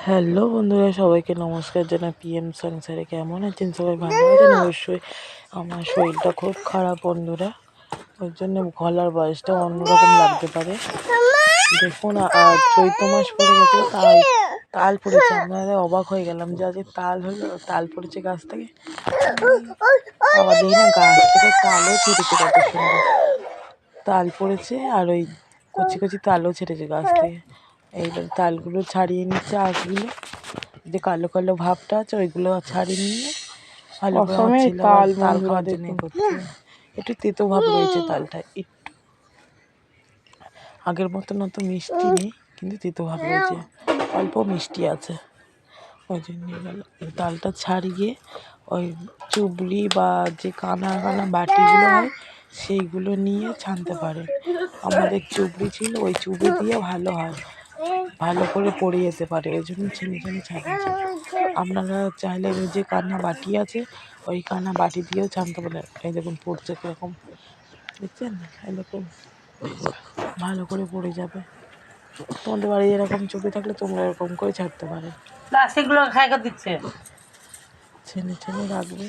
Hello বন্ধুরা, সবাইকে নমস্কার জানাই। পিএম সংসারে কেমন আছেন সবাই? ভালো আছেন অবশ্যই। আমার শরীরটা খুব খারাপ বন্ধুরা, ওই জন্য গলার বয়সটা অন্যরকম লাগতে পারে। দেখুন, চৈত্র মাস পড়ে গেছে, তাই তাল পড়েছে। আপনারা অবাক হয়ে গেলাম যে আজ তাল হলো, তাল পড়েছে গাছ থেকে। আবার দেখি না, গাছ থেকে তালও ছেড়েছে, কত সুন্দর তাল পড়েছে। আর ওই কচি কচি তালও ছেড়েছে গাছ থেকে। এইবার তালগুলো ছাড়িয়ে নিচ্ছে, আঁশগুলো যে কালো কালো ভাবটা আছে ওইগুলো ছাড়িয়ে নিয়ে ভালো করে আমার ছেলে তাল খাওয়ার জন্য করছে। একটু তেতো ভাব রয়েছে তালটা, একটু আগের মতন অত মিষ্টি নেই, কিন্তু তেতো ভাব রয়েছে, অল্প মিষ্টি আছে। ওই জন্য তালটা ছাড়িয়ে ওই চুবড়ি বা যে কানা কানা বাটিগুলো হয় সেইগুলো নিয়ে ছানতে পারে। আমাদের চুবড়ি ছিল, ওই চুবড়ি দিয়ে ভালো হয়, ভালো করে পড়ে যেতে পারে, ওই জন্য ছেলে ছেলে ছাড়িয়েছে। আপনারা চাইলে যে কান্না বাটি আছে ওই কান্না বাটি দিয়েও ছানতে পারেন। এই দেখুন পড়ছে কীরকম, দেখছেন? এরকম ভালো করে পড়ে যাবে। তোমাদের বাড়ি এরকম চুবড়ি থাকলে তোমরা এরকম করে ছাড়তে পারো। প্লাস্টিকগুলো খাই করে দিচ্ছে, ছেনে ছেনে রাখবে।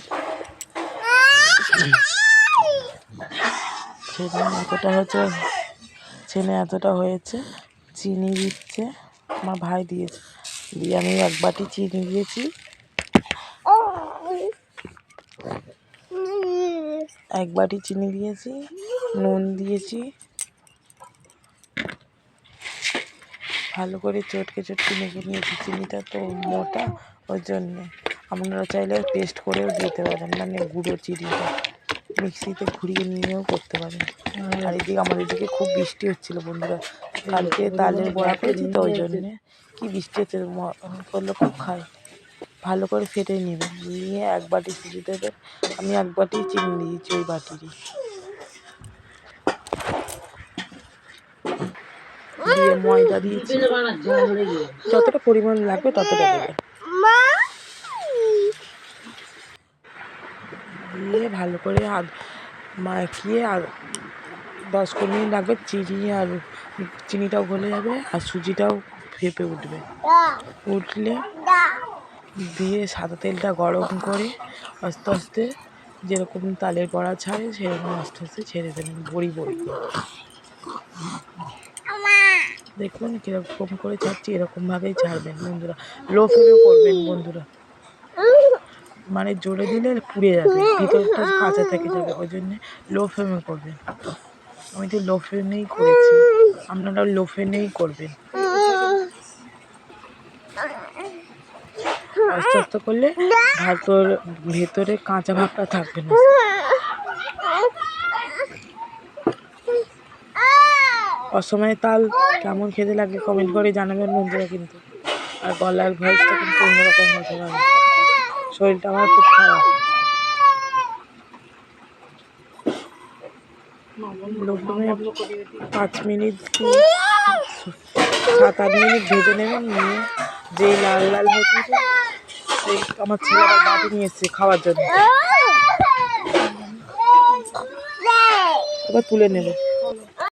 ছেনে এতটা হয়েছে, চিনি দিচ্ছে, আমার ভাই দিয়েছে, দিয়ে আমি এক বাটি চিনি দিয়েছি, এক বাটি চিনি দিয়েছি, নুন দিয়েছি, ভালো করে চটকে চটকে মেখে নিয়েছি। চিনিটা তো মোটা, ওই জন্যে আপনারা চাইলে পেস্ট করেও দিতে পারেন, মানে গুঁড়ো চিনিটা মিক্সিতে ঘুরিয়ে নিয়েও করতে পারেন। আর এদিকে আমাদের দিকে খুব বৃষ্টি হচ্ছিল বন্ধুরা, কালকে তালের বড়া করেছি তো, ওই জন্যে কি বৃষ্টি হচ্ছে করলে খুব খায়। ভালো করে ফেটে নেবেন, নিয়ে এক বাটি সুজি দেবেন। আমি এক বাটি চিনি দিয়েছি ওই বাটিরই, দিয়ে ময়দা দিয়েছি, যতটা পরিমাণ লাগবে ততটা দেবেন। দিয়ে ভালো করে মাখিয়ে আর 10-15 মিনিট লাগবে। চিনিটাও গলে যাবে আর সুজিটাও ফেপে উঠবে। উঠলে দিয়ে সাদা তেলটা গরম করে আস্তে আস্তে যেরকম তালের বড়া ছাড়ে সেরকম আস্তে আস্তে ছেড়ে দেবেন, বড়ি বড়ি করে। দেখুন কীরকম করে ছাড়ছি, এরকমভাবেই ছাড়বেন বন্ধুরা। লো ফ্লেমে করবেন বন্ধুরা, মানে জোরে দিলে পুড়ে যাবে, ভিতরটা কাঁচা থেকে যাবে, ওই জন্যে লো ফ্লেমে করবেন। আমি তো লো ফ্লেমেই করেছি, আপনারা লো ফ্লেমেই করবেন। আস্তে আস্তে করলে ভেতরে কাঁচা ভাবটা থাকবে না। অসময়ে তাল কেমন খেতে লাগে কমেন্ট করে জানাবেন বন্ধুরা কিন্তু। আর গলার ভয়েসটা কিন্তু অন্যরকম হতে পারে, শরীরটা আমার খুব খারাপ। 5 মিনিট 7-8 মিনিট ভেজে নেবেন, নিয়ে যেই লাল লাল হয়ে যাবে সেই আমার ছেলেরা বাটি নিয়ে এসছে খাওয়ার জন্য, এবার তুলে নেবে।